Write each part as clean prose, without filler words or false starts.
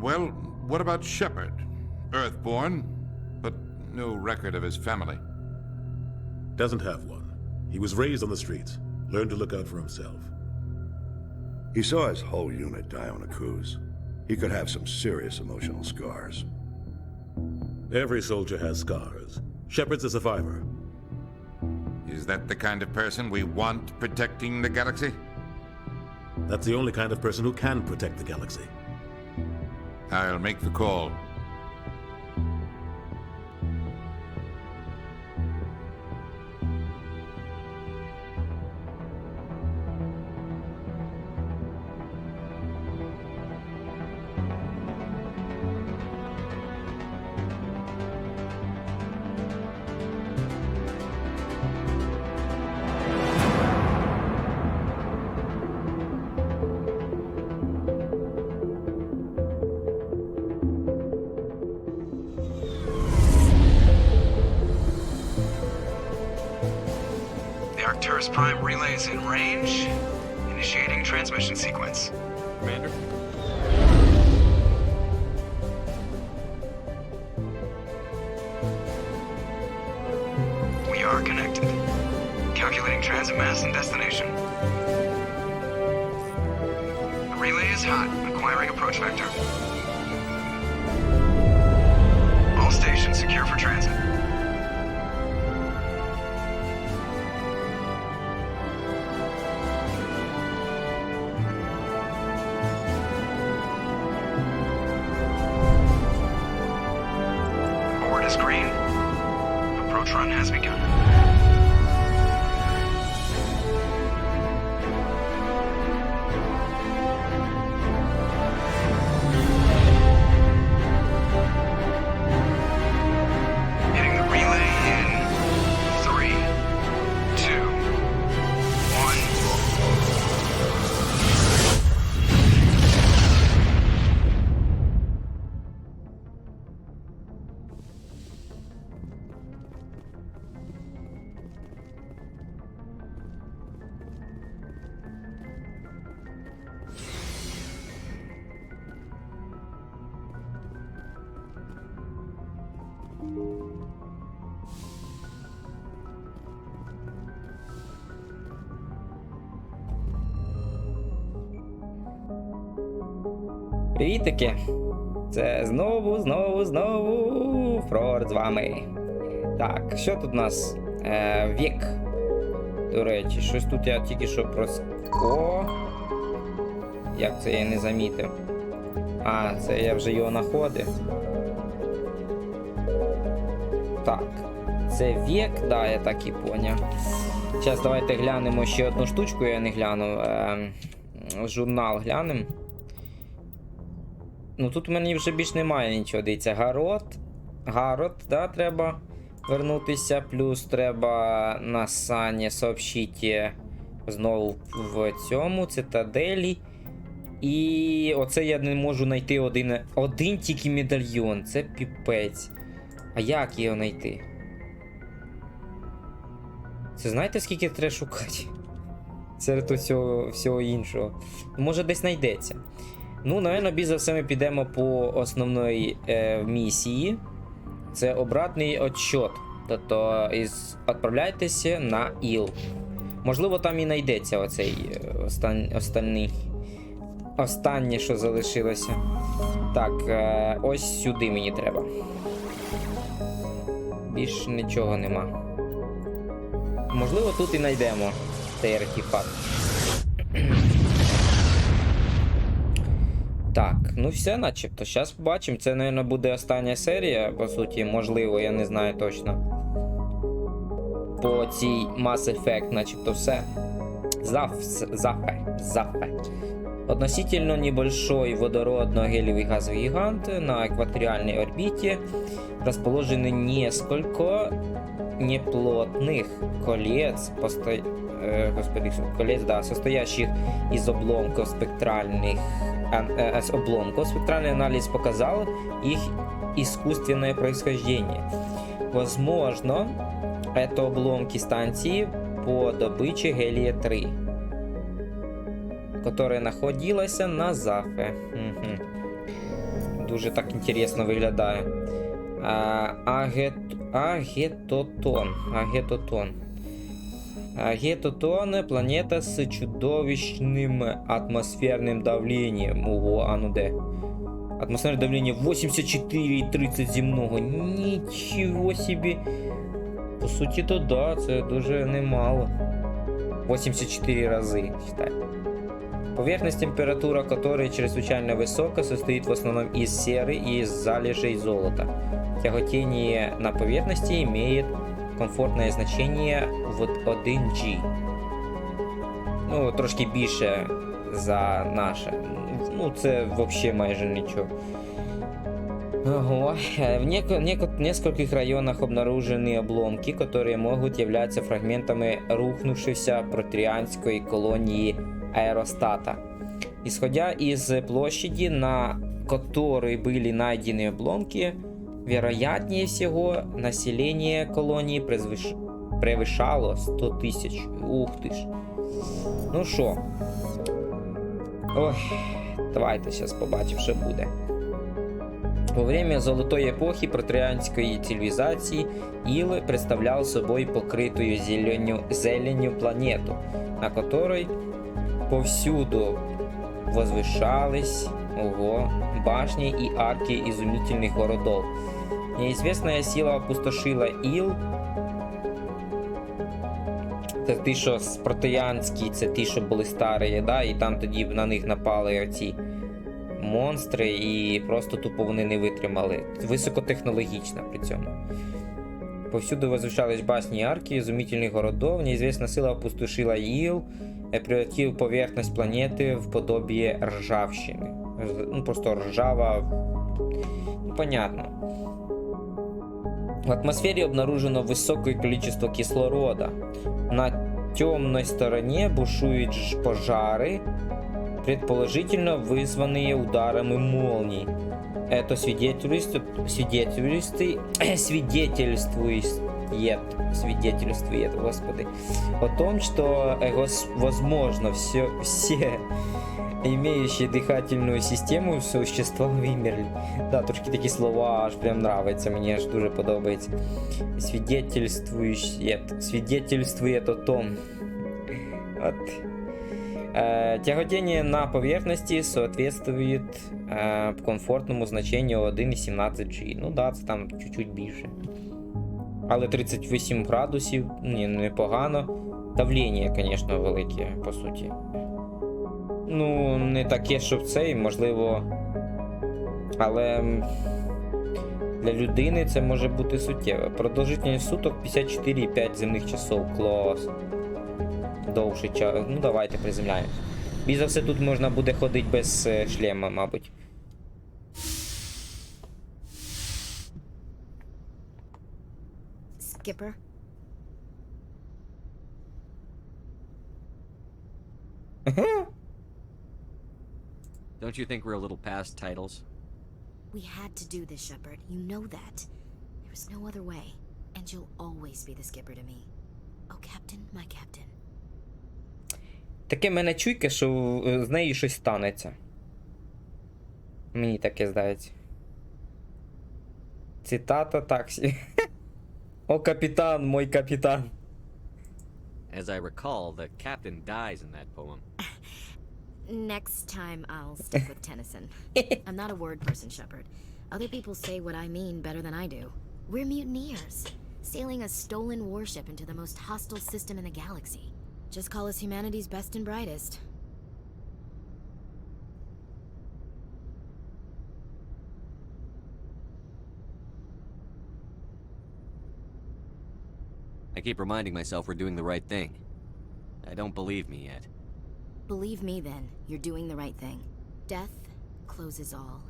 Well, what about Shepard? Earthborn, but no record of his family. Doesn't have one. He was raised on the streets, learned to look out for himself. He saw his whole unit die on a cruise. He could have some serious emotional scars. Every soldier has scars. Shepard's a survivor. Is that the kind of person we want protecting the galaxy? That's the only kind of person who can protect the galaxy. I'll make the call. Arcturus Prime relay is in range. Initiating transmission sequence. Commander? We are connected. Calculating transit mass and destination. The relay is hot, acquiring approach vector. All stations secure for transit. Board is green. Approach run has begun. Hitting the relay in 3, 2, 1. Привітики! Це знову Фроарт з вами. Так, що тут у нас? Вік. До речі, щось тут я тільки що О! Як це я не замітив? А, це я вже його знаходив. Так, це вік, да, я так і поняв. Зараз давайте глянемо ще одну штучку, я не глянув. Журнал глянемо. Ну тут у мене вже більш немає нічого, дивіться, Гарот, да, треба вернутися, плюс треба на Сані сообщити знову в цьому, цитаделі. І оце я не можу знайти один тільки медальйон, це піпець. А як його знайти? Це знаєте скільки треба шукати? Серед всього іншого. Може десь знайдеться. Ну, напевно, більш за все ми підемо по основної місії. Це обратний отчет. Тобто, відправляйтеся на Іл. Можливо, там і знайдеться оцей останнє, що залишилося. Так, ось сюди мені треба. Більш нічого нема. Можливо, тут і знайдемо цей артефакт. Так, ну все начебто. Зараз побачимо. Це, мабуть, буде остання серія, по суті, можливо, я не знаю точно. По цій Mass Effect, начебто все. Зафе. Относительно небольшой водородно-гелевый газовый гигант на экваториальной орбите расположены несколько неплотных колец, состоящих из обломков спектральных. Спектральный анализ показал их искусственное происхождение. Возможно, это обломки станции по добыче гелия-3, которая находилась на Зафе. дуже так інтересно виглядає. Агетотон. Агетотон – планета з чудовищним атмосферним давленням. Ого, а ну де? Атмосферне давлення 84,30 земного. Нічого собі. По суті, то да, це дуже немало. 84 рази, считай. Поверхность, температура которой чрезвычайно высока, состоит в основном из серы и из залежей золота. Тяготение на поверхности имеет комфортное значение в 1G. Ну, трошки більше за наше. Ну, це взагалі майже нічого. Ого. В нескольких районах обнаружены обломки, которые могут являться фрагментами рухнувшейся протеанской колонии аэростата. Исходя из площади, на которой были найдены обломки, вероятнее всего, население колонии превышало 100 тысяч. Ух ты ж. Ну шо. Ой, давайте сейчас побачимо, що буде. Во время золотой эпохи протеанской цивилизации Ил представлял собой покрытую зеленью планету, на которой повсюду возвышались башни и арки изумительных городов. Неизвестная сила опустошила Ил. Це ті, що протеанські, це ті, що були старі, да? І там тоді на них напали оці монстри, і просто тупо вони не витримали. Високотехнологічно при цьому. Повсюду возвышались башни и арки изумительных городов. Неизвестная сила опустошила Ил, превратив поверхность планеты в подобие ржавчины. Ну, просто ржава. Ну, понятно. В атмосфере обнаружено высокое количество кислорода. На темной стороне бушуют пожары, предположительно вызванные ударами молний. Это свидетельствует, Господи, о том, что, возможно, все имеющие дыхательную систему существа вимерли. Да, трошки такі слова аж прям нравиться, мені аж дуже подобається. Свидетельствует о том. Вот. Тяготение на поверхности соответствует комфортному значенню 1,17G. Ну да, це там чуть-чуть більше. Але 38 градусів, непогано. Давлення, звісно, велике, по суті. Ну, не таке, щоб це, можливо. Але для людини це може бути суттєво. Продовжительність суток 54,5 земних часов. Клас. Довший час. Ну, давайте приземляємо. Більш за все, тут можна буде ходити без шлема, мабуть. Skipper? Don't you think we're a little past titles? We had to do this, Shepard. You know that. There was no other way. And you'll always be the skipper to me. Oh, Captain, my captain. Таке мене чуйке, що з нею щось станеться. Мені таке здається. Цитата таксі. О, капітан, мой капітан. As I recall, the captain dies in that poem. Next time I'll stick with Tennyson. I'm not a word person, Shepard. Other people say what I mean better than I do. We're mutineers, sailing a stolen warship into the most hostile system in the galaxy. Just call us humanity's best and brightest. I keep reminding myself we're doing the right thing. I don't believe me yet. Believe me then, you're doing the right thing. Death closes all.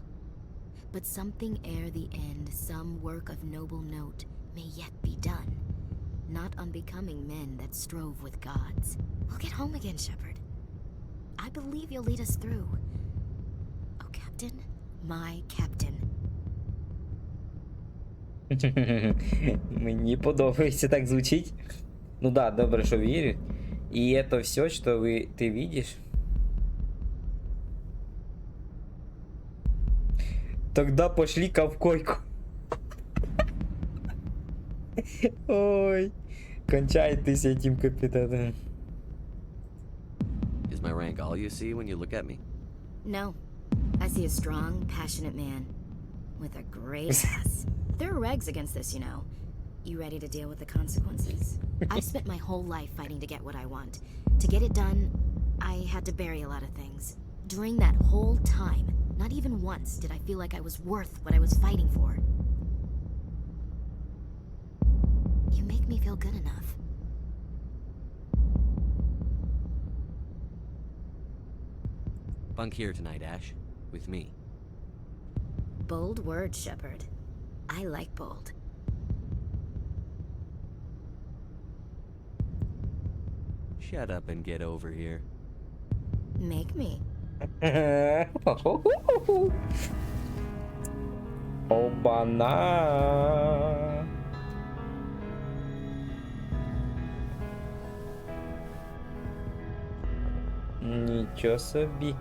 But something ere the end, some work of noble note, may yet be done. Not unbecoming men that strove with gods. We'll get home again, Shepard. I believe you'll lead us through. Oh, Captain, my captain. Мені подобається, так звучить. Ну да, добре, що вірю. І это все, що ти видиш. Тогда пошли-ка в койку. Ой. Кончайтесь этим капитаном. Is my rank all you see when you look at me? No. I see a strong, passionate man. With a great ass. There are regs against this, you know. You ready to deal with the consequences? I've spent my whole life fighting to get what I want. To get it done, I had to bury a lot of things. During that whole time, not even once did I feel like I was worth what I was fighting for. You make me feel good enough. Bunk here tonight, Ash. With me. Bold words, Shepard. I like bold. Shut up and get over here. Make me. Обана. Нічого собі.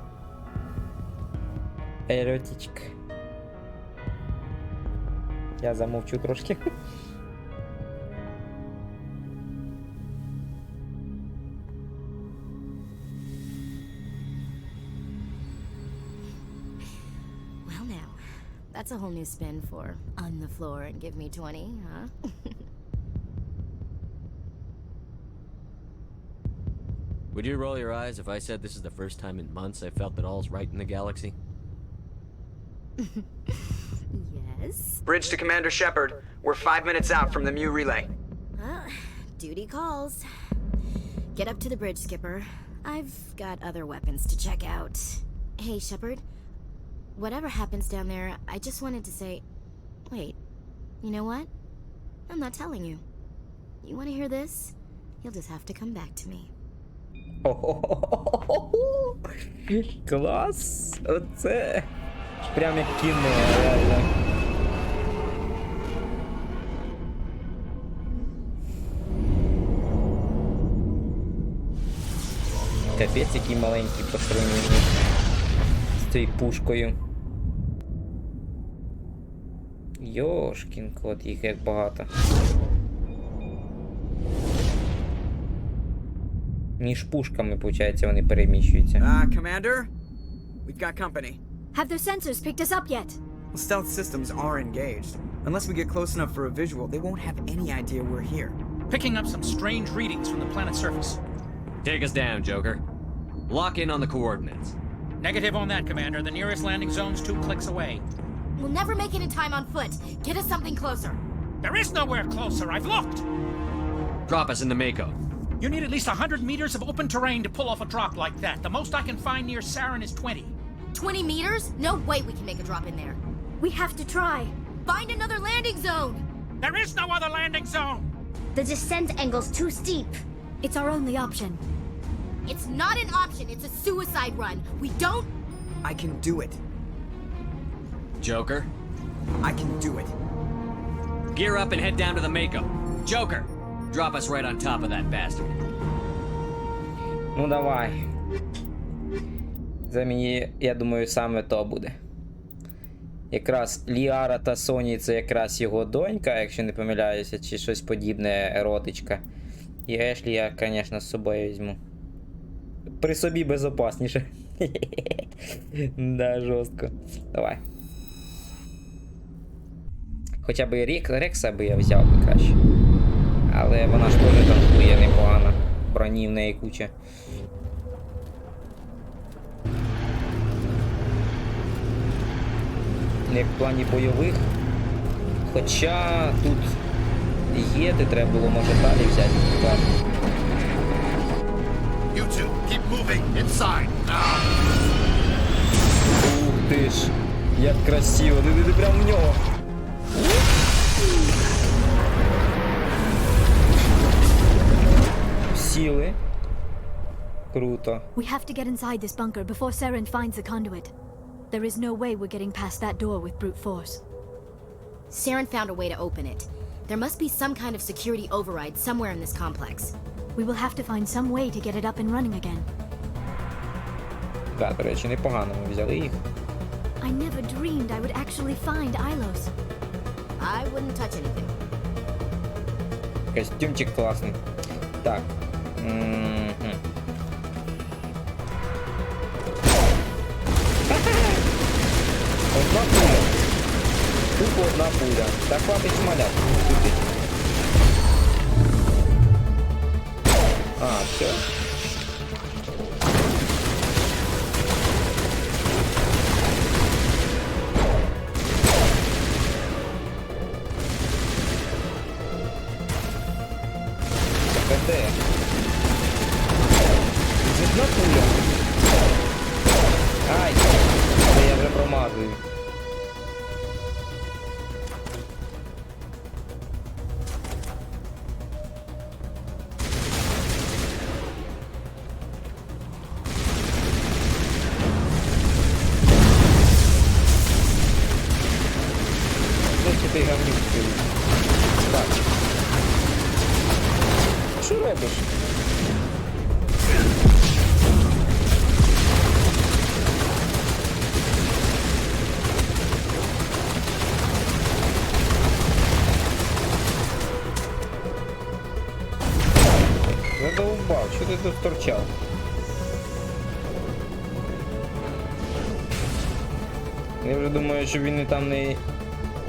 Еротичка. Я замовчу трошки. Well now, that's a whole new spin for on the floor and give me 20, huh? Would you roll your eyes if I said this is the first time in months I felt that all's right in the galaxy? Yes? Bridge to Commander Shepard. We're 5 minutes out from the Mu relay. Well, duty calls. Get up to the bridge, Skipper. I've got other weapons to check out. Hey, Shepard. Whatever happens down there, I just wanted to say... Wait, you know what? I'm not telling you. You want to hear this? You'll just have to come back to me. Клас! Оце прям як кіно, реально. Капець, який маленький по сравненню з цією пушкою. Йошкін кот, їх як багато. Між пушками, виходить, вони переміщуються. Commander? We've got company. Have their sensors picked us up yet? Well, stealth systems are engaged. Unless we get close enough for a visual, they won't have any idea we're here. Picking up some strange readings from the planet's surface. Take us down, Joker. Lock in on the coordinates. Negative on that, Commander. The nearest landing zone's 2 clicks away. We'll never make it in time on foot. Get us something closer. There is nowhere closer. I've looked. Drop us in the Mako. You need at least 100 meters of open terrain to pull off a drop like that. The most I can find near Saren is 20. 20 meters? No way we can make a drop in there. We have to try. Find another landing zone! There is no other landing zone! The descent angle's too steep. It's our only option. It's not an option, it's a suicide run. We don't... I can do it. Joker, I can do it. gear up and head down to the Mako. Joker, drop us right on top of that bastard. Ну давай. Це мені, я думаю, саме то буде. Якраз Ліара та Соні це якраз його донька, якщо не помиляюся, чи щось подібне, еротичка. І Ешлі я, звісно, з собою візьму. При собі безопасніше. Да, жорстко. Давай. Хоча б і Рекса би я взяв би краще. Але вона ж теж танкує непогано. Броні в неї куча. Як в плані бойових. Хоча тут є, ти треба було, може, далі взяти. Так. You two, keep moving inside. Ух ти ж, як красиво, ти прям в нього. Сіли. Круто. We have to get inside this bunker before Saren finds the conduit. There is no way we're getting past that door with brute force. Saren found a way to open it. There must be some kind of security override somewhere in this complex. We will have to find some way to get it up and running again. Так, до речі, непогано ми взяли їх. I never dreamed I would actually find Ilos. I wouldn't touch anything. Костюмчик класний. Так. Одна пуля. Тупо одна пуля. Так хватить шмаляти. А, все. Де? Одна пуля. Ай, це я вже промазую. Ось ти гавнюк. Так. Що робиш? Задовбав, що ти тут торчав? Я вже думаю, що він і там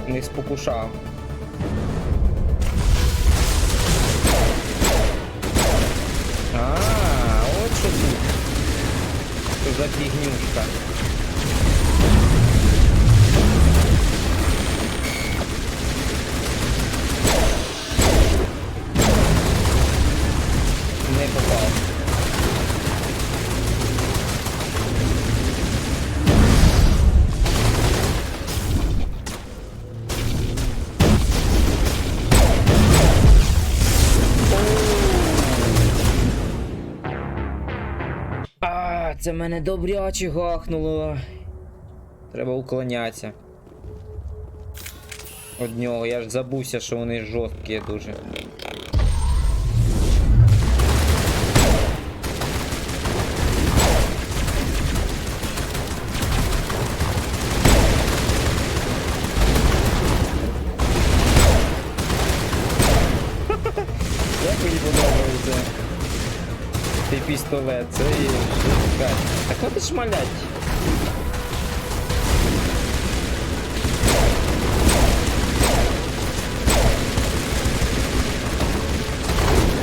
не спокушав. От що тут. Що за фігнюшка. Не попав. Це мене добряче гахнуло. Треба уклонятися. Од нього. Я ж забувся, що вони жорсткі дуже. Як мені подобається цей пістолет, це і жорстка. Так от і шмалять.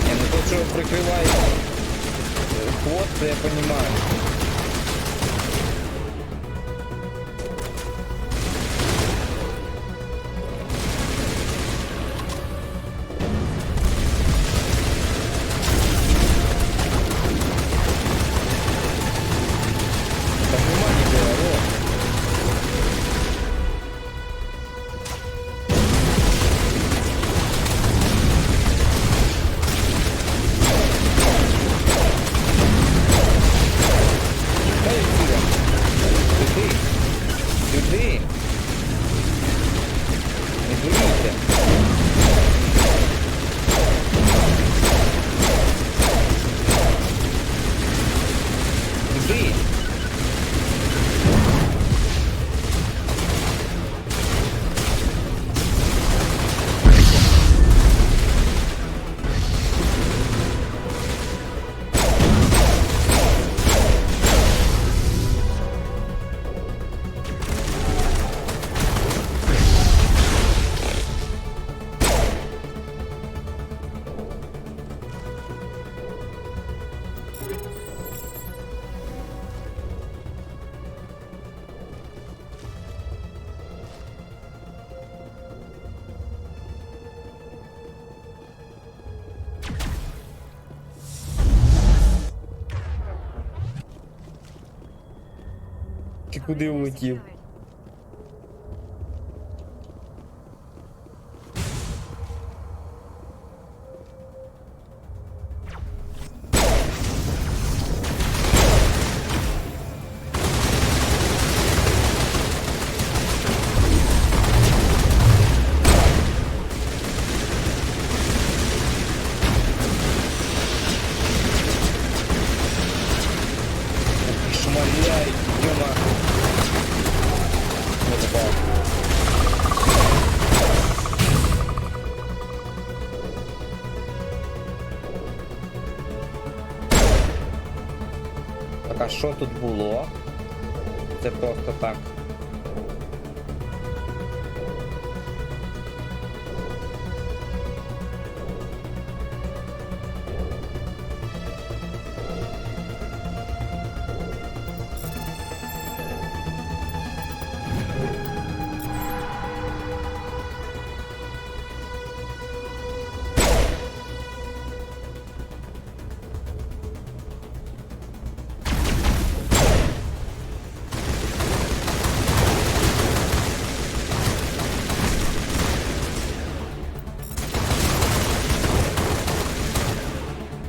Ну то, що прикриває хвост, це я розумію. Ти куди улетів? Шмаляй, Тёма. що тут було? Це просто так.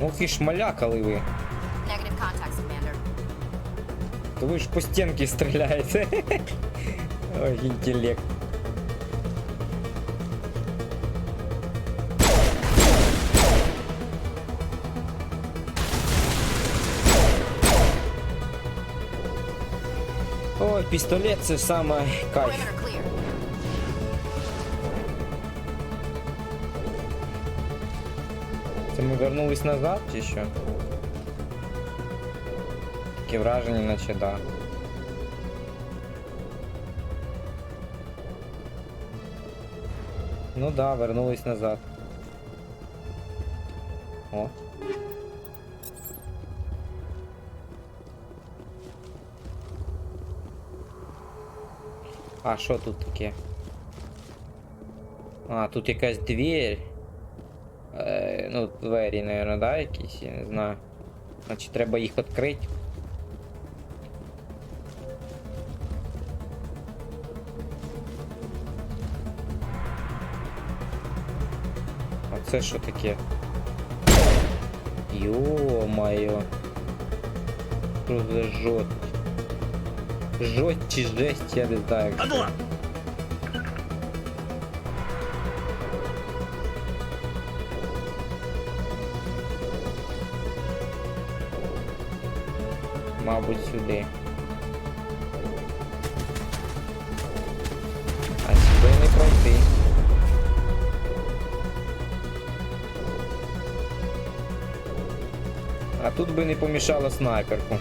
Ох і шмалякали ви. Negative contact, Commander. То ви ж по стінки стріляєте. Ой, інтелект. Ой, пістолет це саме кайф. Perimeter clear. Це ми вернулись назад чи що? Таке враження, наче да. Ну да, вернулись назад. О. А що тут таке? А, тут якась двері. Ну, двері, наверное, да, якісь, я не знаю. Значить, треба їх відкрити. А це що таке? Йо-моє. Що за жуть? Жуть чи жесть, я не знаю. Мабуть, сюди. А сюди не пройти. А тут би не помішало снайперку.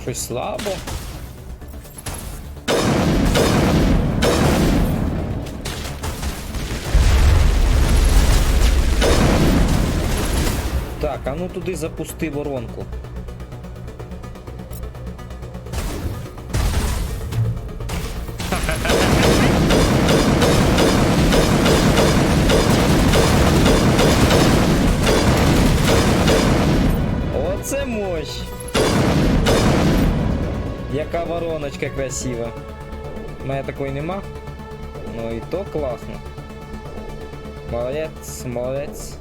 Щось слабо. Так, а ну туди запусти воронку. Оце мощь! Яка вороночка красива. У мене такої нема. Ну і то класно. Молодець, молодець.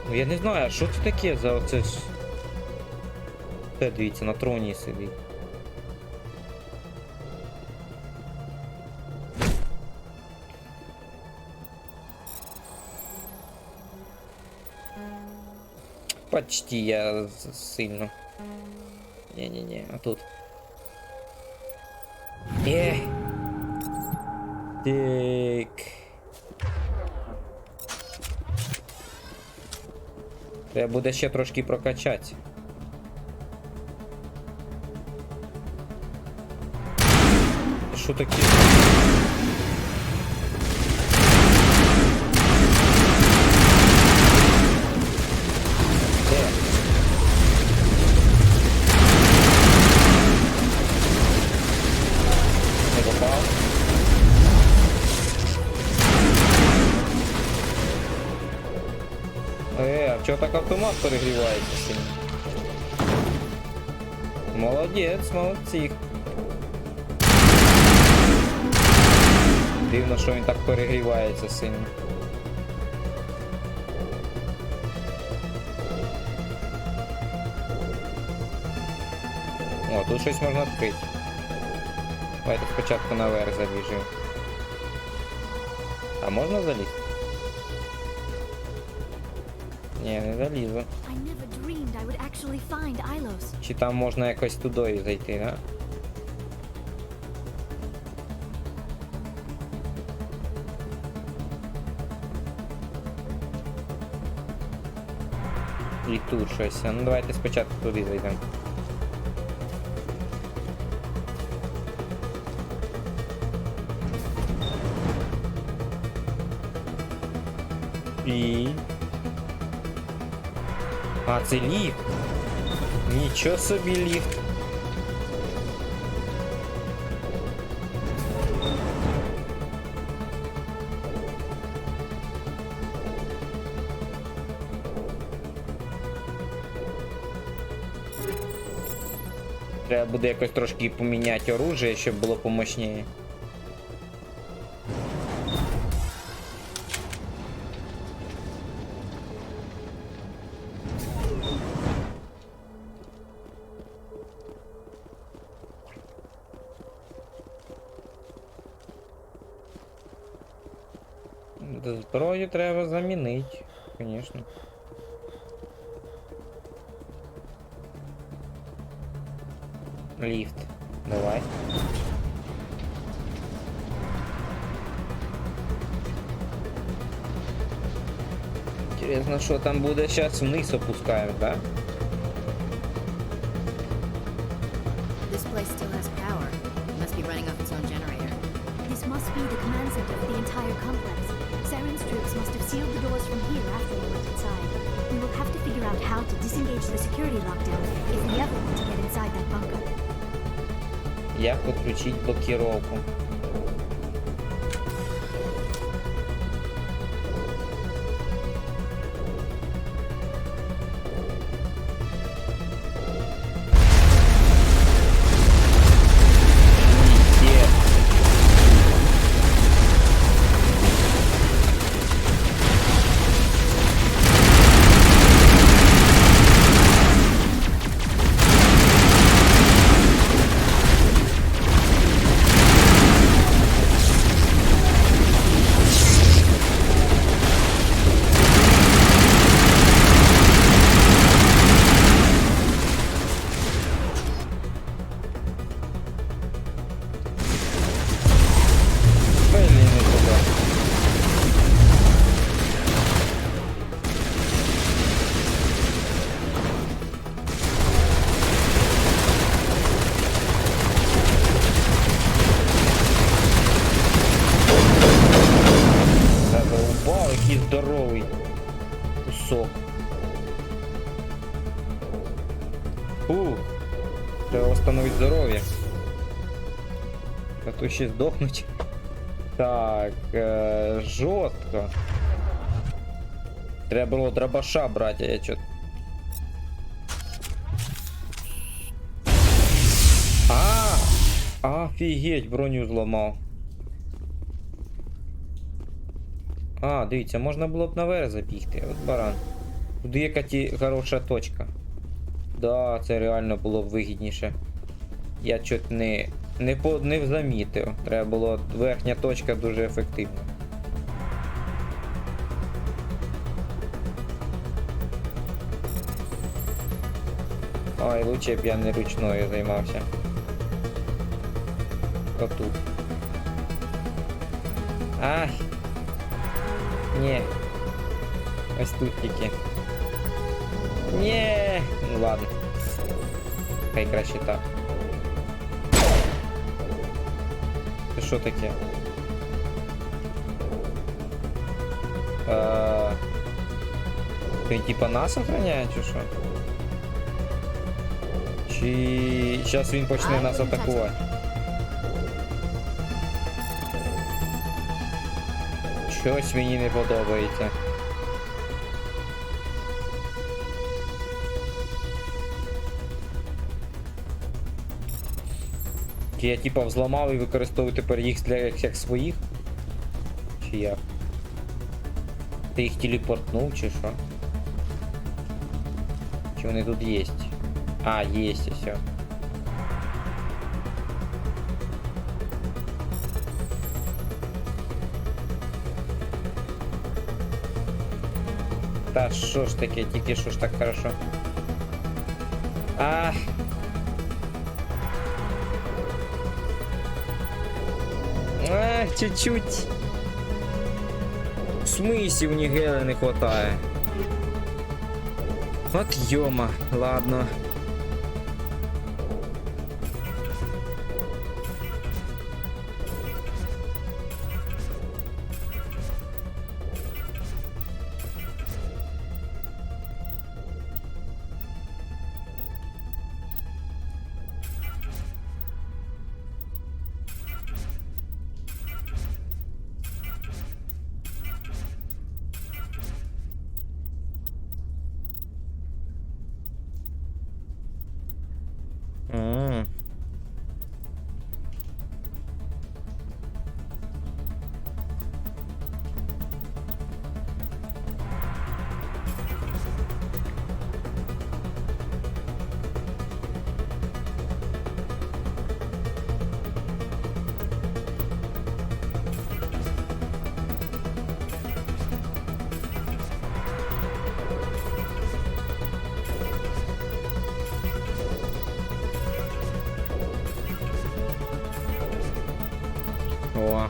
Ну я не знаю, а що це таке за оце ж... Те, дивіться, на троні сидить. Почти я сильно. Не-не-не, а тут. Так. Треба буде ще трошки прокачати. Що таке? А чого так автомат перегрівається сильно? Молодець, молодці. Дивно, що він так перегрівається сильно. О, тут щось можна відкрити. Давайте спочатку наверх забіжимо. А можна залізти? Ні, не залізу. I never dreamed I would actually find Ilos. Чи там можна якось туди зайти, да? І тут щось. Ну давайте спочатку туди зайдемо. І... А, це ліфт. Нічого собі ліфт. Треба буде якось трошки поміняти оружие, щоб було помощніше. Зброю треба замінити, звісно. Ліфт. Давай. Интересно, що там буде? Зараз вниз опускаємо, да? This place still has power. It must be running off its own generator. This must be the command center for the entire complex. Saren's troops must have sealed the doors from here after they went inside. We will have to figure out how to disengage the security lockdown if we ever want to get inside that bunker. Як відключити блокировку? Здоровий кусок. Фух. Треба встановити здоров'я. А то ще здохнуть. Так, жорстко. Треба було дробаша брати, я чо. Офігеть, броню зламав. А, дивіться, можна було б наверх забігти. От баран. Туди яка хороша точка. Да, це реально було б вигідніше. Я чуть не замітив. Треба було, верхня точка дуже ефективна. Ой, лучше б я не ручною займався. Отут. Ай! Ні. Ось тут тільки. Ні. Ну ладно. Хай краще так. Це що таке? Він типа нас охороняє, чи що? Чи зараз він почне нас атакувати? Щось мені не подобається. Чи я типа взламав і використовую тепер їх для як своїх? Чи як? Ти їх телепортнув, чи що? Чи вони тут є? А, є, і все. Та що ж таке, тільки що ж так хорошо. Чуть-чуть. В смысле, у них геля не хватає. От йома, ладно. О.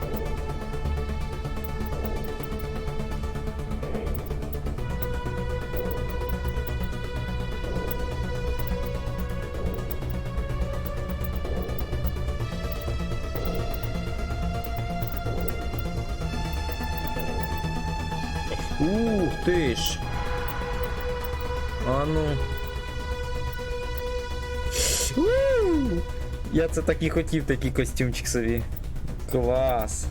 Ух ти ж. А ну. Я це так і хотів, такий костюмчик собі. Клас.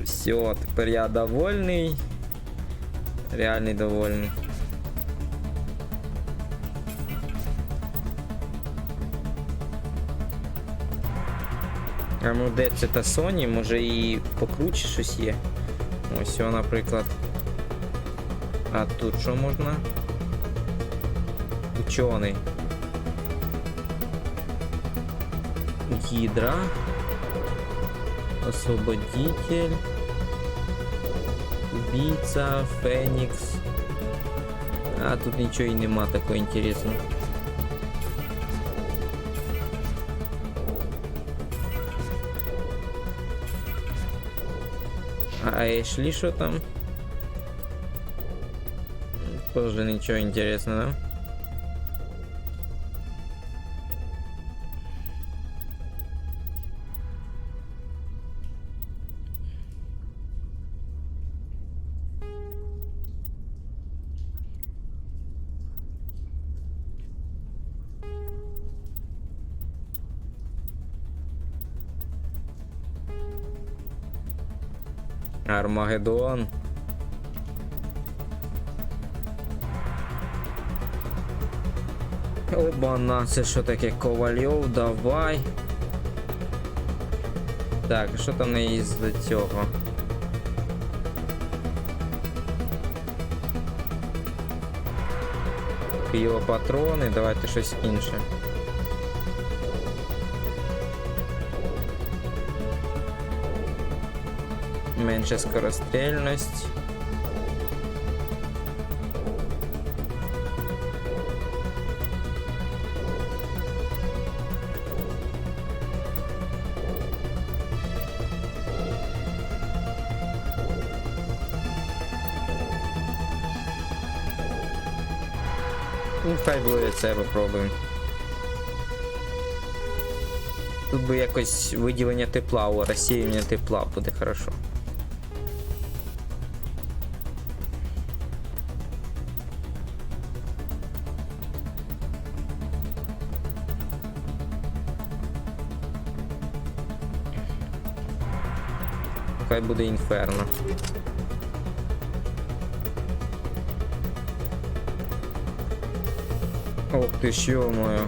Все, тепер я довольний. Реальний довольний. А ну де це та Sony? Може і покруче щось є? Ось, наприклад. А тут що можна? Учений. Гидра. Освободитель. Убийца. Феникс. А тут ничего и нема такого интересного. А Эшли что там? Тоже ничего интересного, да? Армагеддон. Обана, це що таке? Ковальов, давай. Так, що там не із цього? Піопатрони, давайте щось інше. Менше скорострільність. Ну, хай буде це попробуємо. Тут би якось виділення тепла, о, розсіювання тепла буде хорошо. Хай буде інферно. Ох ти ж, ё-моё.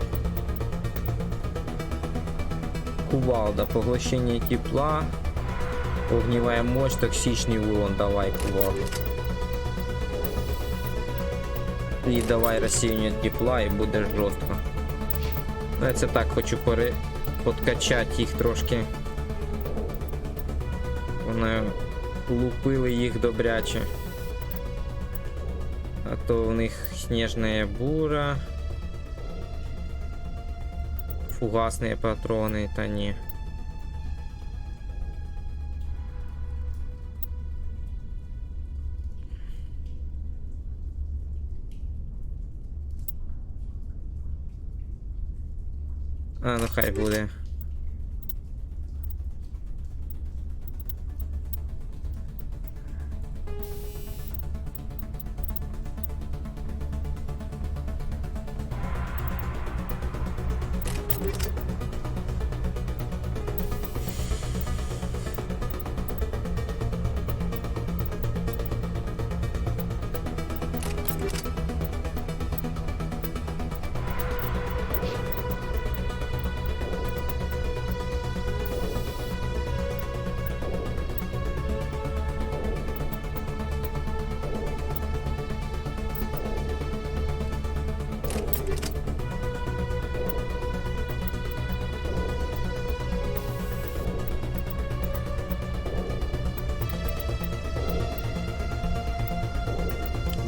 Кувалда, поглощение тепла, огневая мощь, токсичный урон, давай кувалду. І давай розсіювання тепла і буде жорстко. Ну, я це так хочу подкачати їх трошки. Вони лупили їх добряче. А то у них снежная бура. Фугасные патроны, та не. А, ну хай буде.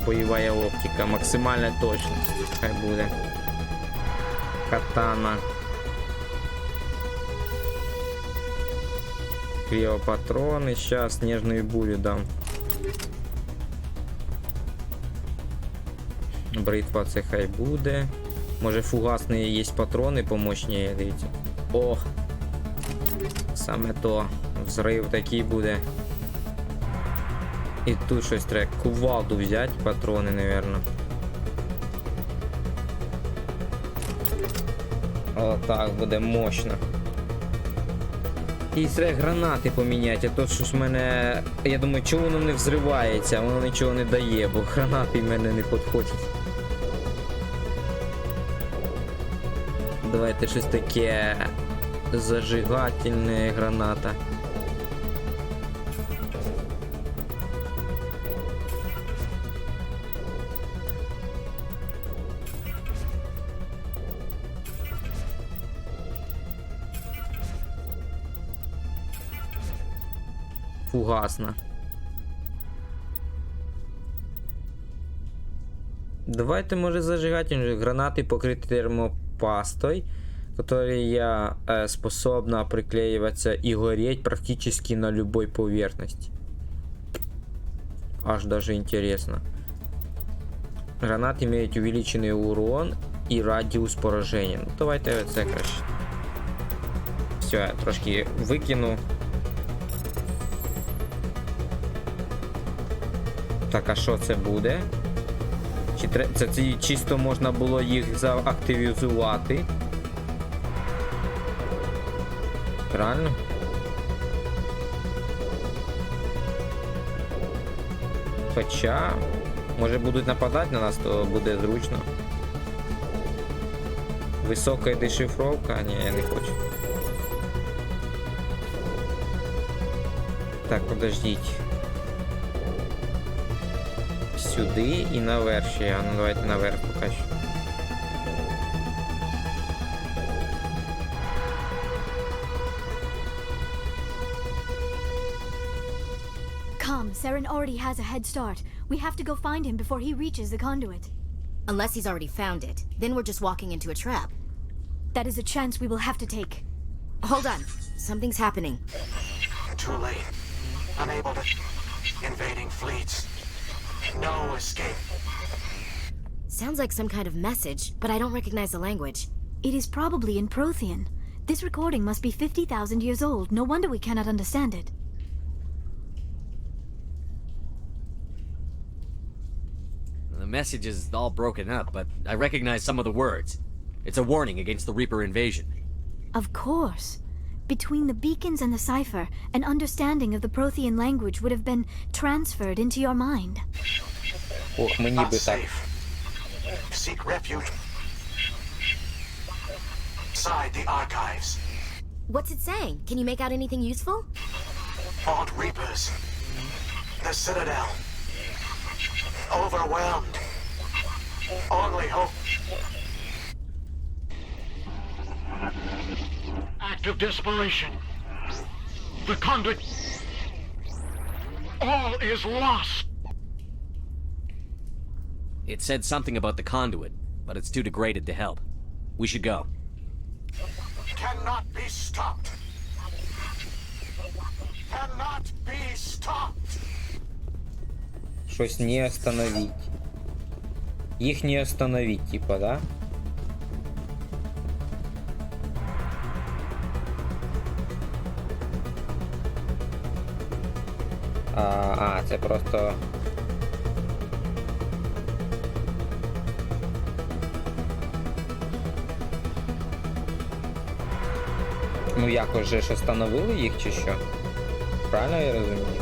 Бойовая оптика, максимальна точність. Хай буде. Катана. Криопатроны, сейчас снежную бурю дам. Бритва це хай буде. Може фугасні є патрони помощні, дивіться. О! Саме то. Взрив такий буде. І тут щось треба кувалду взяти, патрони, напевно. Отак буде мощно. І треба гранати поміняти, а то що ж мене... Я думаю, чому воно не взривається, воно нічого не дає, бо гранати в мене не підходять. Давайте щось таке зажигательне граната. Фугасно. Давайте, може, зажигательные гранаты покрыты термопастой, которая способна приклеиваться и гореть практически на любой поверхности. Аж даже интересно. Гранаты имеют увеличенный урон и радиус поражения. Ну, давайте це краще. Все, я трошки викину. Так, а що це буде? Чи це чисто можна було їх заактивізувати? Правильно? Хоча, може будуть нападати на нас, то буде зручно. Висока дешифровка? Ні, я не хочу. Так, подождіть. Сюди і наверх ще. Ну давайте наверх поки що. Come, Saren already has a head start. We have to go find him before he reaches the conduit. Unless he's already found it. Then we're just walking into a trap. That is a chance we will have to take. Hold on. Something's happening. Too late. Unable to... Invading fleets. No escape. Sounds like some kind of message, but I don't recognize the language. It is probably in Prothean. This recording must be 50,000 years old. No wonder we cannot understand it. The message is all broken up, but I recognize some of the words. It's a warning against the Reaper invasion. Of course. Between the beacons and the cipher, an understanding of the Prothean language would have been transferred into your mind. Ох, мені би так. Seek refuge. Inside the archives. What's it saying? Can you make out anything useful? Fought Reapers. The Citadel. Overwhelmed. Only hope. Act of desperation. The conduit. All is lost. It said something about the conduit, but it's too degraded to help. We should go. Cannot be stopped. Cannot be stopped. Щось не остановить. Їх не остановить, типа, да? Це просто... Ну якось же ж остановили їх чи що? Правильно я розумію?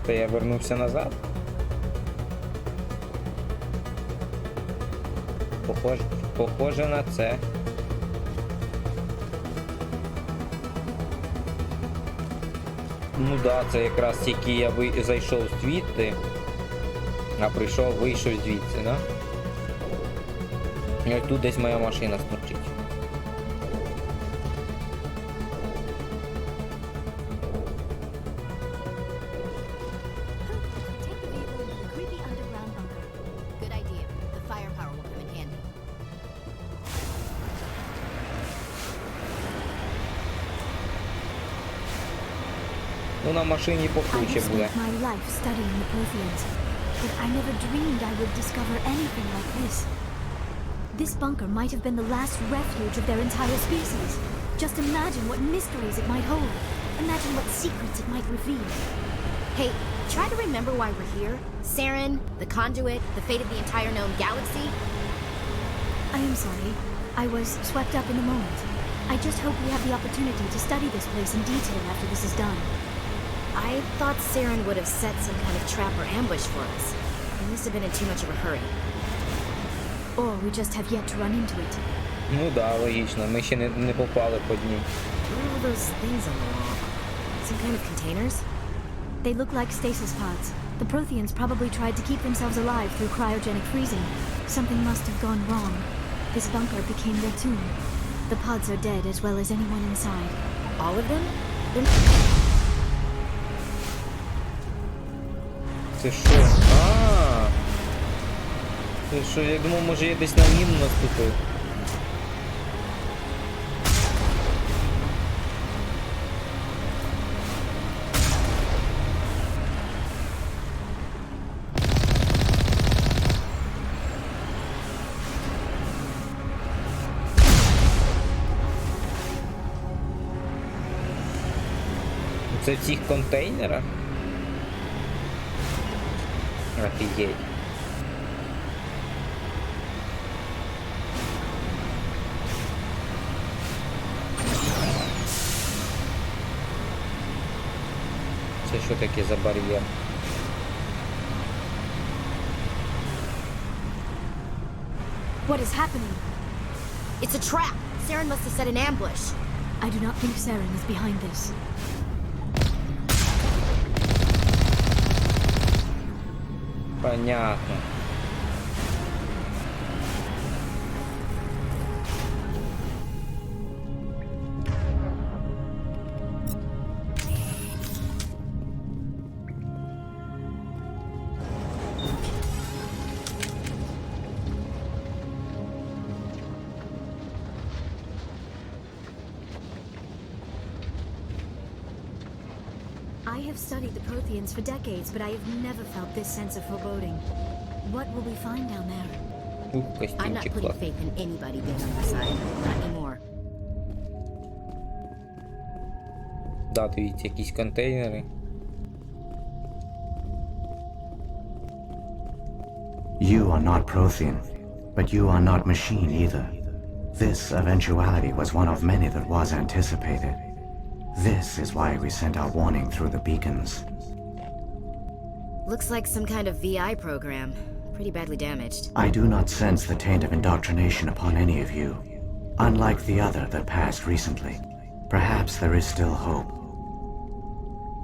Та я вернувся назад. Похоже на це. Ну да, це якраз тільки я зайшов звідти, а вийшов звідси, да? І ось тут десь моя машина стучить. Ну, на машині покруче буде. My life studying the Protheans, but I never dreamed I would discover anything like this. This bunker might have been the last refuge of their entire species. Just imagine what mysteries it might hold. Imagine what secrets it might reveal. Hey, try to remember why we're here. Saren, the conduit, the fate of the entire known galaxy. I am sorry. I was swept up in the moment. I just hope we have the opportunity to study this place in detail after this is done. I thought Saren would have set some kind of trap or ambush for us. We must have been in too much of a hurry. Or we just have yet to run into it. Ну да, логічно. Ми ще не попали по дні. What are all those things on the wall? Some kind of containers? They look like stasis pods. The Protheans probably tried to keep themselves alive through cryogenic freezing. Something must have gone wrong. This bunker became their tomb. The pods are dead as well as anyone inside. All of them? Це що? Це що, я думав, може я десь на міну наступив. Це в цих контейнерах? Офігеть. Це що таке за бар'єр? What is happening? It's a trap! Saren must have set an ambush. I do not think Saren is behind this. Понятно. I have studied the Protheans for decades, but I have never felt this sense of foreboding. What will we find down there? I'm not putting faith in anybody being on our side. Not anymore. Да, дивіться, якісь контейнери. You are not Prothean, but you are not machine either. This eventuality was one of many that was anticipated. This is why we sent our warning through the beacons. Looks like some kind of VI program. Pretty badly damaged. I do not sense the taint of indoctrination upon any of you. Unlike the other that passed recently, perhaps there is still hope.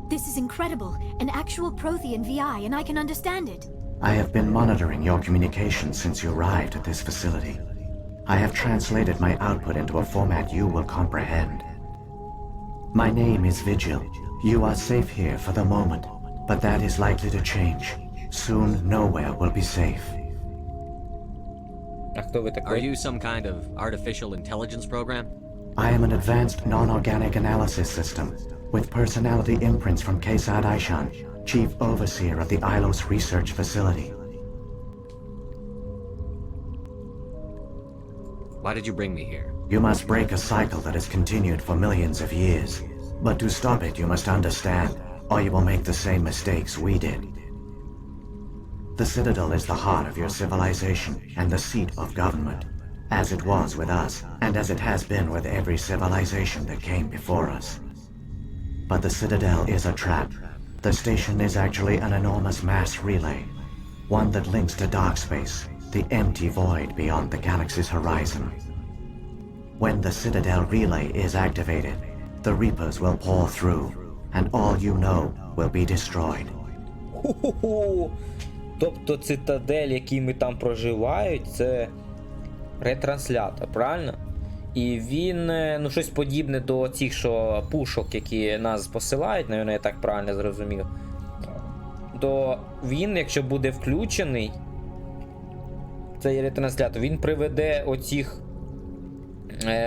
This is incredible. An actual Prothean VI, and I can understand it. I have been monitoring your communications since you arrived at this facility. I have translated my output into a format you will comprehend. My name is Vigil. You are safe here for the moment, but that is likely to change. Soon, nowhere will be safe. Are you some kind of artificial intelligence program? I am an advanced non-organic analysis system with personality imprints from Kesad Aishan, Chief Overseer of the Ilos Research Facility. Why did you bring me here? You must break a cycle that has continued for millions of years. But to stop it, you must understand, or you will make the same mistakes we did. The Citadel is the heart of your civilization and the seat of government, as it was with us, and as it has been with every civilization that came before us. But the Citadel is a trap. The station is actually an enormous mass relay, one that links to dark space, the empty void beyond the galaxy's horizon. When the Citadel relay is activated, the Reapers will pour through, and all you know will be destroyed. Ху-ху-ху. Тобто цитадель, який ми там проживають, це ретранслятор, правильно? І він, ну, щось подібне до цих, що пушок, які нас посилають, навіть я так правильно зрозумів. То він, якщо буде включений, цей ретранслятор, він приведе оцих,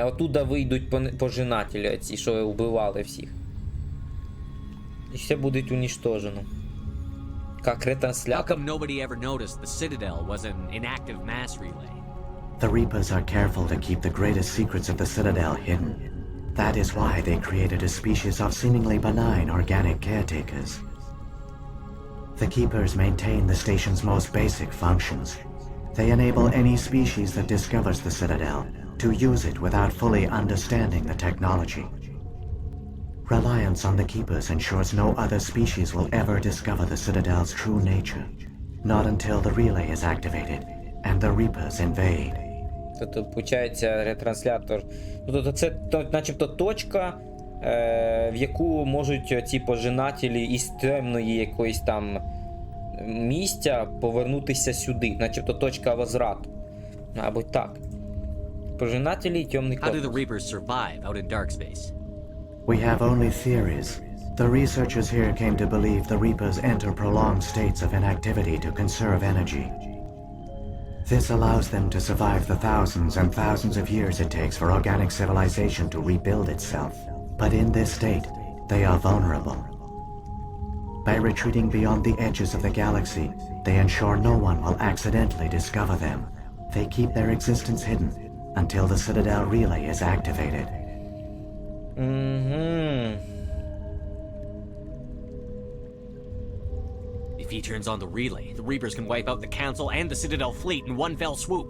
оттуда вийдуть пожинателі, оці, що вбивали всіх. І все буде уничтожено. Как ретранслятор. How come nobody ever noticed the Citadel was an inactive mass relay? The Reapers are careful to keep the greatest secrets of the Citadel hidden. That is why they created a species of seemingly benign organic caretakers. The Keepers maintain the station's most basic functions. They enable any species that discovers the Citadel to use it without fully understanding the technology. Reliance on the Keepers ensures no other species will ever discover the Citadel's true nature. Not until the relay is activated and the Reapers invade. Тобто, виходить, ретранслятор. Тобто, це начебто точка, в яку можуть ці пожинателі із темної якоїсь там місця повернутися сюди. Начебто точка возврату. Або так. Пожинателі і темний How do корпус. the Reapers survive out in dark space? We have only theories. The researchers here came to believe the Reapers enter prolonged states of inactivity to conserve energy. This allows them to survive the thousands and thousands of years it takes for organic civilization to rebuild itself. But in this state, they are vulnerable. By retreating beyond the edges of the galaxy, they ensure no one will accidentally discover them. They keep their existence hidden until the Citadel relay is activated. If he turns on the relay, the Reapers can wipe out the Council and the Citadel fleet in one fell swoop.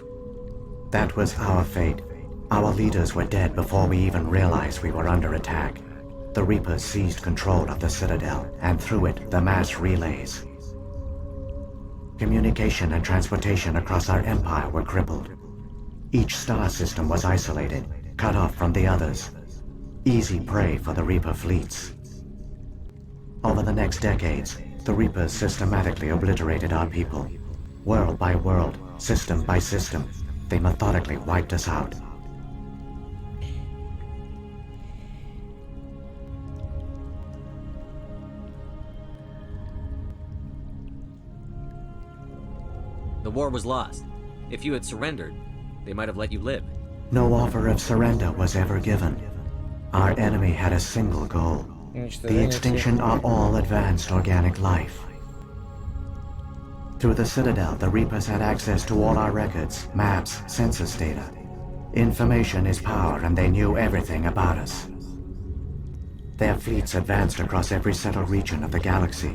That was our fate. Our leaders were dead before we even realized we were under attack. The Reapers seized control of the Citadel, and through it, the mass relays. Communication and transportation across our empire were crippled. Each star system was isolated, cut off from the others. Easy prey for the Reaper fleets. Over the next decades, the Reapers systematically obliterated our people. World by world, system by system, they methodically wiped us out. The war was lost. If you had surrendered, they might have let you live. No offer of surrender was ever given. Our enemy had a single goal: the extinction of all advanced organic life. Through the Citadel, the Reapers had access to all our records, maps, census data. Information is power, and they knew everything about us. Their fleets advanced across every settled region of the galaxy.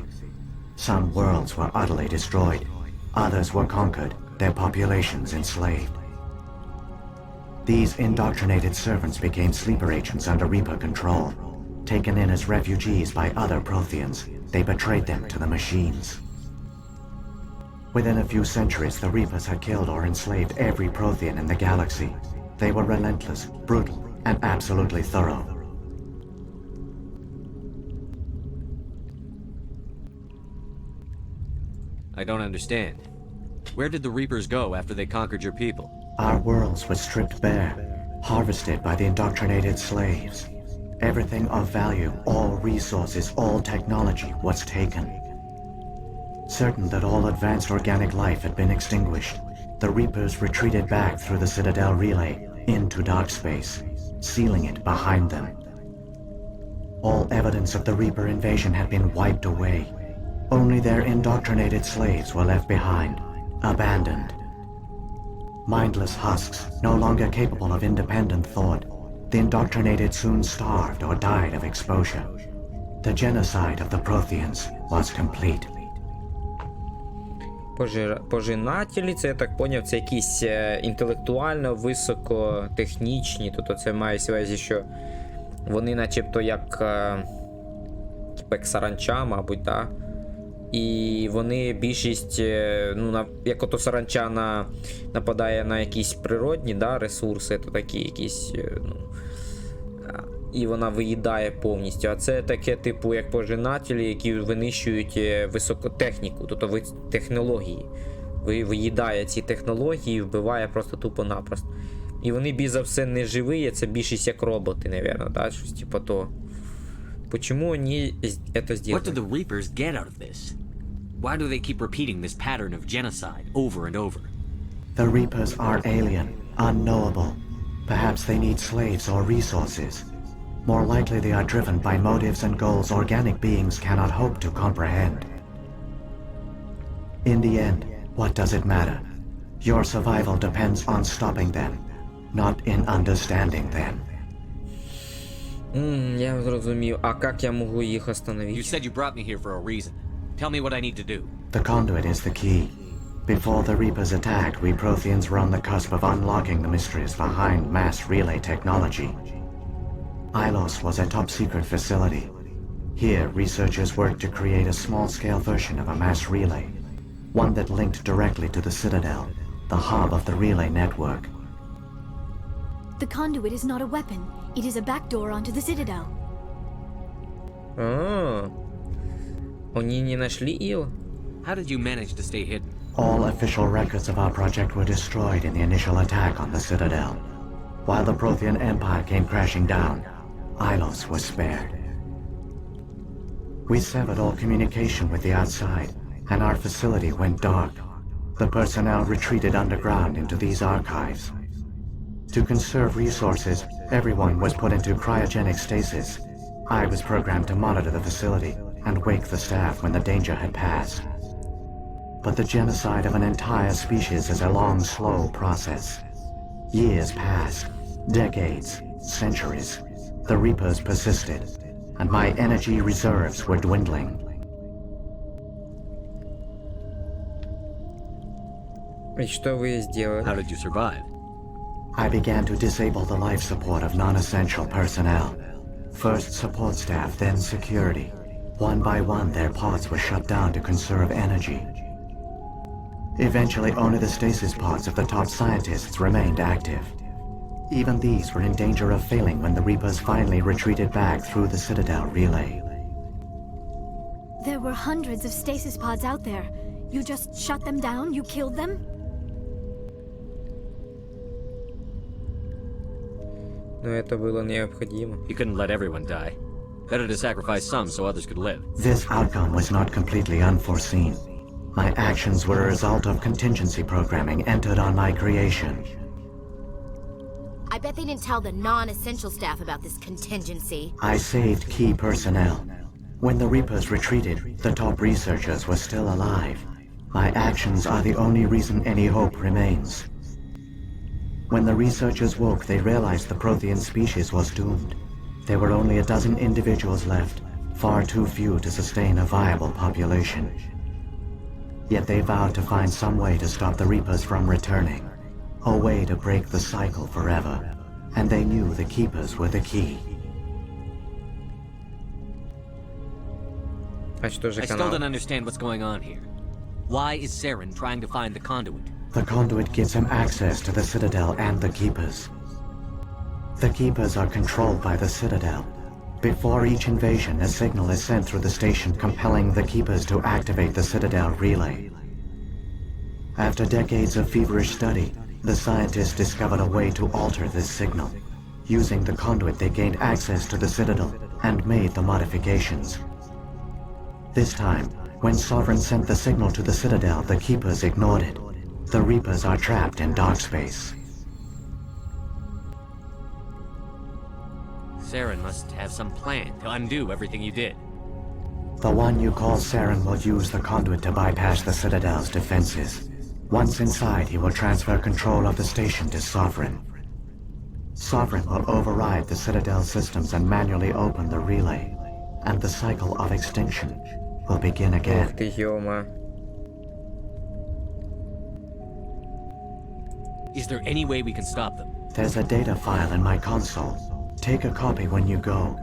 Some worlds were utterly destroyed. Others were conquered, their populations enslaved. These indoctrinated servants became sleeper agents under Reaper control. Taken in as refugees by other Protheans, they betrayed them to the machines. Within a few centuries, the Reapers had killed or enslaved every Prothean in the galaxy. They were relentless, brutal, and absolutely thorough. I don't understand. Where did the Reapers go after they conquered your people? Our worlds were stripped bare, harvested by the indoctrinated slaves. Everything of value, all resources, all technology was taken. Certain that all advanced organic life had been extinguished, the Reapers retreated back through the Citadel relay into dark space, sealing it behind them. All evidence of the Reaper invasion had been wiped away. Only their indoctrinated slaves were left behind, abandoned. Mindless husks, no longer capable of independent thought, the indoctrinated soon starved or died of exposure. The genocide of the Protheans was complete. Пожинателі, це я так поняв, це якісь інтелектуально високотехнічні, тобто це має увазі, що вони начебто як саранча, мабуть, да? І вони більшість, ну, як ото саранча нападає на якісь природні, да, ресурси, то такі якісь, ну, і вона виїдає повністю. А це таке, типу, як пожинателі, які винищують високотехніку, тобто технології. Виїдає ці технології і вбиває просто тупо-напросто. І вони, більш за все, не живі, це більшість як роботи, напевно, да, щось типу того. Почему они это сделали? What do the Reapers get out of this? Why do they keep repeating this pattern of genocide over and over? The Reapers are alien, unknowable. Perhaps they need slaves or resources. More likely they are driven by motives and goals organic beings cannot hope to comprehend. In the end, what does it matter? Your survival depends on stopping them, not in understanding them. Я зрозумів. А як я можу їх остановити? You said you brought me here for a reason. Tell me what I need to do. The conduit is the key. Before the Reapers attacked, we Protheans were on the cusp of unlocking the mysteries behind mass relay technology. Ilos was a top-secret facility. Here, researchers worked to create a small-scale version of a mass relay, one that linked directly to the Citadel, the hub of the relay network. The conduit is not a weapon. It is a backdoor onto the Citadel. Они не нашли Ил? How did you manage to stay hidden? All official records of our project were destroyed in the initial attack on the Citadel. While the Prothean Empire came crashing down, Ilos was spared. We severed all communication with the outside, and our facility went dark. The personnel retreated underground into these archives. To conserve resources, everyone was put into cryogenic stasis. I was programmed to monitor the facility and wake the staff when the danger had passed. But the genocide of an entire species is a long, slow process. Years passed, decades, centuries. The Reapers persisted, and my energy reserves were dwindling. И что вы сделали? How did you survive? I began to disable the life support of non-essential personnel. First support staff, then security. One by one, their pods were shut down to conserve energy. Eventually, only the stasis pods of the top scientists remained active. Even these were in danger of failing when the Reapers finally retreated back through the Citadel relay. There were hundreds of stasis pods out there. You just shut them down? You killed them? Но это было необходимо. You couldn't let everyone die. Better to sacrifice some so others could live. This outcome was not completely unforeseen. My actions were a result of contingency programming entered on my creation. I bet they didn't tell the non-essential staff about this contingency. I saved key personnel. When the Reapers retreated, the top researchers were still alive. My actions are the only reason any hope remains. When the researchers woke, they realized the Prothean species was doomed. There were only a dozen individuals left, far too few to sustain a viable population. Yet they vowed to find some way to stop the Reapers from returning. A way to break the cycle forever. And they knew the Keepers were the key. А что же I still канал? don't understand what's going on here. Why is Saren trying to find the conduit? The conduit gives him access to the Citadel and the Keepers. The Keepers are controlled by the Citadel. Before each invasion, a signal is sent through the station compelling the Keepers to activate the Citadel relay. After decades of feverish study, the scientists discovered a way to alter this signal. Using the conduit, they gained access to the Citadel and made the modifications. This time, when Sovereign sent the signal to the Citadel, the Keepers ignored it. The Reapers are trapped in dark space. Saren must have some plan to undo everything you did. The one you call Saren will use the conduit to bypass the Citadel's defenses. Once inside, he will transfer control of the station to Sovereign. Sovereign will override the Citadel's systems and manually open the relay. And the cycle of extinction will begin again. Ух ты, ё-мо. Is there any way we can stop them? There's a data file in my console. Take a copy when you go.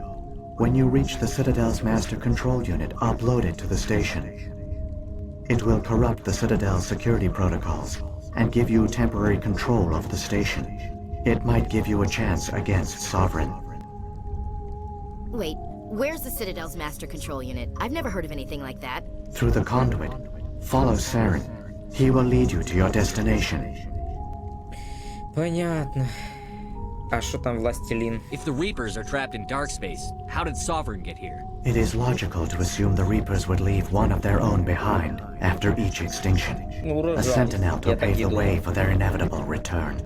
When you reach the Citadel's master control unit, upload it to the station. It will corrupt the Citadel's security protocols and give you temporary control of the station. It might give you a chance against Sovereign. Wait, where's the Citadel's master control unit? I've never heard of anything like that. Through the conduit, follow Saren. He will lead you to your destination. Понятно. А что там властелин? If the Reapers are trapped in dark space, how did Sovereign get here? It is logical to assume the Reapers would leave one of their own behind after each extinction. A sentinel to pave the way for their inevitable return.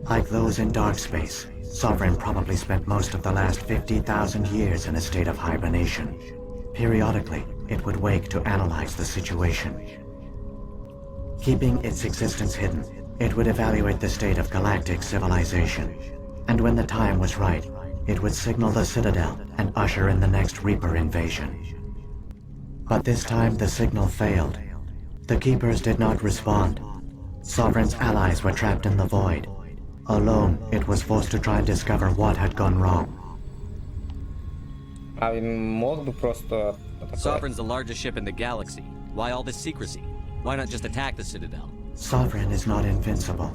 Like those in dark space, Sovereign probably spent most of the last 50,000 years in a state of hibernation. Periodically, it would wake to analyze the situation. Keeping its existence hidden, it would evaluate the state of galactic civilization. And when the time was right, it would signal the Citadel and usher in the next Reaper invasion. But this time the signal failed. The Keepers did not respond. Sovereign's allies were trapped in the void. Alone, it was forced to try and discover what had gone wrong. А він мог би просто... Sovereign's the largest ship in the galaxy. Why all this secrecy? Why not just attack the Citadel? Sovereign is not invincible.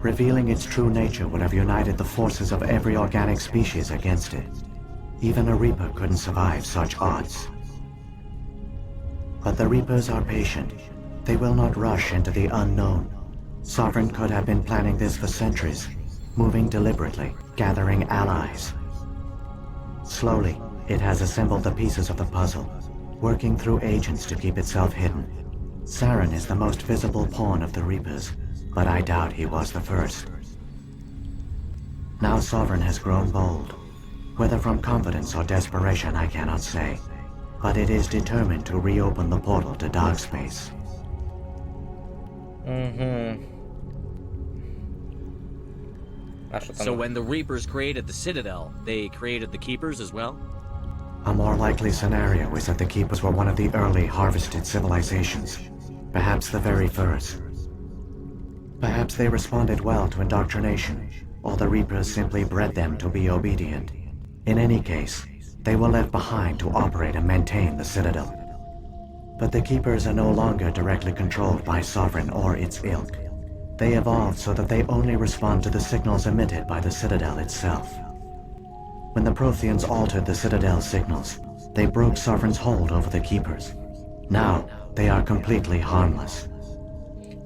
Revealing its true nature would have united the forces of every organic species against it. Even a Reaper couldn't survive such odds. But the Reapers are patient. They will not rush into the unknown. Sovereign could have been planning this for centuries, moving deliberately, gathering allies. Slowly, it has assembled the pieces of the puzzle, working through agents to keep itself hidden. Saren is the most visible pawn of the Reapers, but I doubt he was the first. Now Sovereign has grown bold. Whether from confidence or desperation, I cannot say. But it is determined to reopen the portal to dark space. So when the Reapers created the Citadel, they created the Keepers as well? A more likely scenario is that the Keepers were one of the early harvested civilizations. Perhaps the very first. Perhaps they responded well to indoctrination, or the Reapers simply bred them to be obedient. In any case, they were left behind to operate and maintain the Citadel. But the Keepers are no longer directly controlled by Sovereign or its ilk. They evolved so that they only respond to the signals emitted by the Citadel itself. When the Protheans altered the Citadel's signals, they broke Sovereign's hold over the Keepers. Now, they are completely harmless.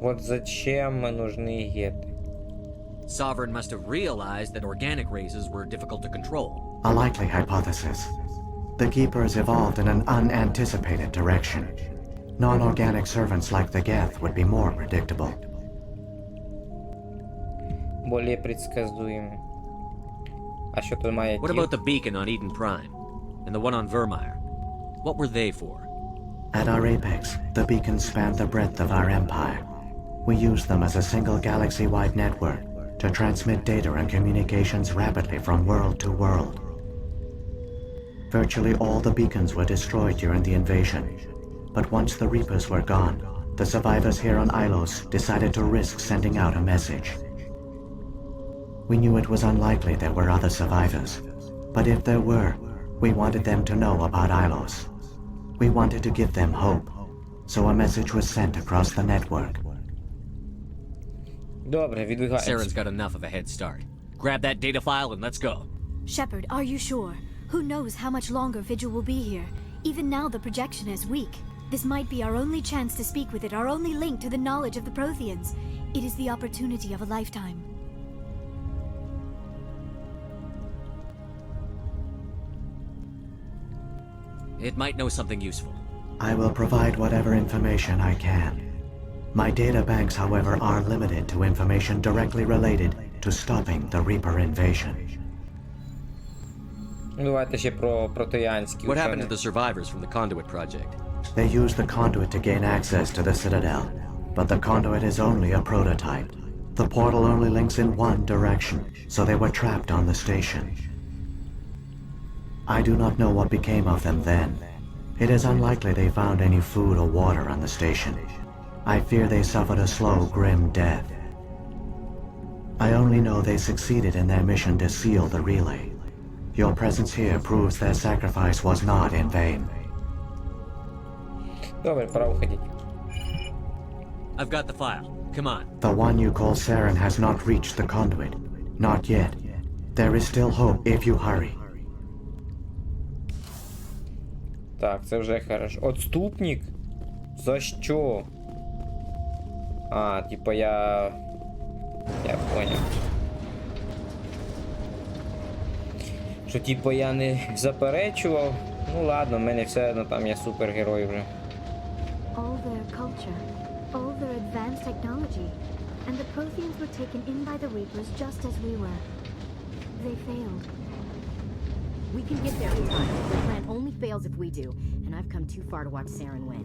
Вот зачем мы нужны геты? Sovereign must have realized that organic races were difficult to control. A likely hypothesis. The Keepers evolved in an unanticipated direction. Non-organic servants like the Geth would be more predictable. Более предсказуемый. А что тут маяки? What about the beacon on Eden Prime? And the one on Vermeer? What were they for? At our apex, the beacons spanned the breadth of our empire. We used them as a single galaxy-wide network to transmit data and communications rapidly from world to world. Virtually all the beacons were destroyed during the invasion. But once the Reapers were gone, the survivors here on Ilos decided to risk sending out a message. We knew it was unlikely there were other survivors, but if there were, we wanted them to know about Ilos. We wanted to give them hope, so a message was sent across the network. Добре, відвигаємося. Saren's got enough of a head start. Grab that data file and let's go. Shepard, are you sure? Who knows how much longer Vigil will be here? Even now the projection is weak. This might be our only chance to speak with it, our only link to the knowledge of the Protheans. It is the opportunity of a lifetime. It might know something useful. I will provide whatever information I can. My data banks, however, are limited to information directly related to stopping the Reaper invasion. Давайте ще про протеянські What happened учені. to the survivors from the Conduit project? They used the conduit to gain access to the Citadel, but the conduit is only a prototype. The portal only links in one direction, so they were trapped on the station. I do not know what became of them then. It is unlikely they found any food or water on the station. I fear they suffered a slow, grim death. I only know they succeeded in their mission to seal the relay. Your presence here proves their sacrifice was not in vain. Добре, пора уходити. I've got the file. Come on. The one you call Saren has not reached the conduit. Not yet. There is still hope if you hurry. Так, це вже хорошо. Отступник? За що? А, типа я понял. Що типа я не заперечував. Ну ладно, в мене все одно там я супергерой вже. All their culture, all their advanced technology, and the Protheans were taken in by the Reapers just as we were. They failed. We can get there in time. The plan only fails if we do, and I've come too far to watch Saren win.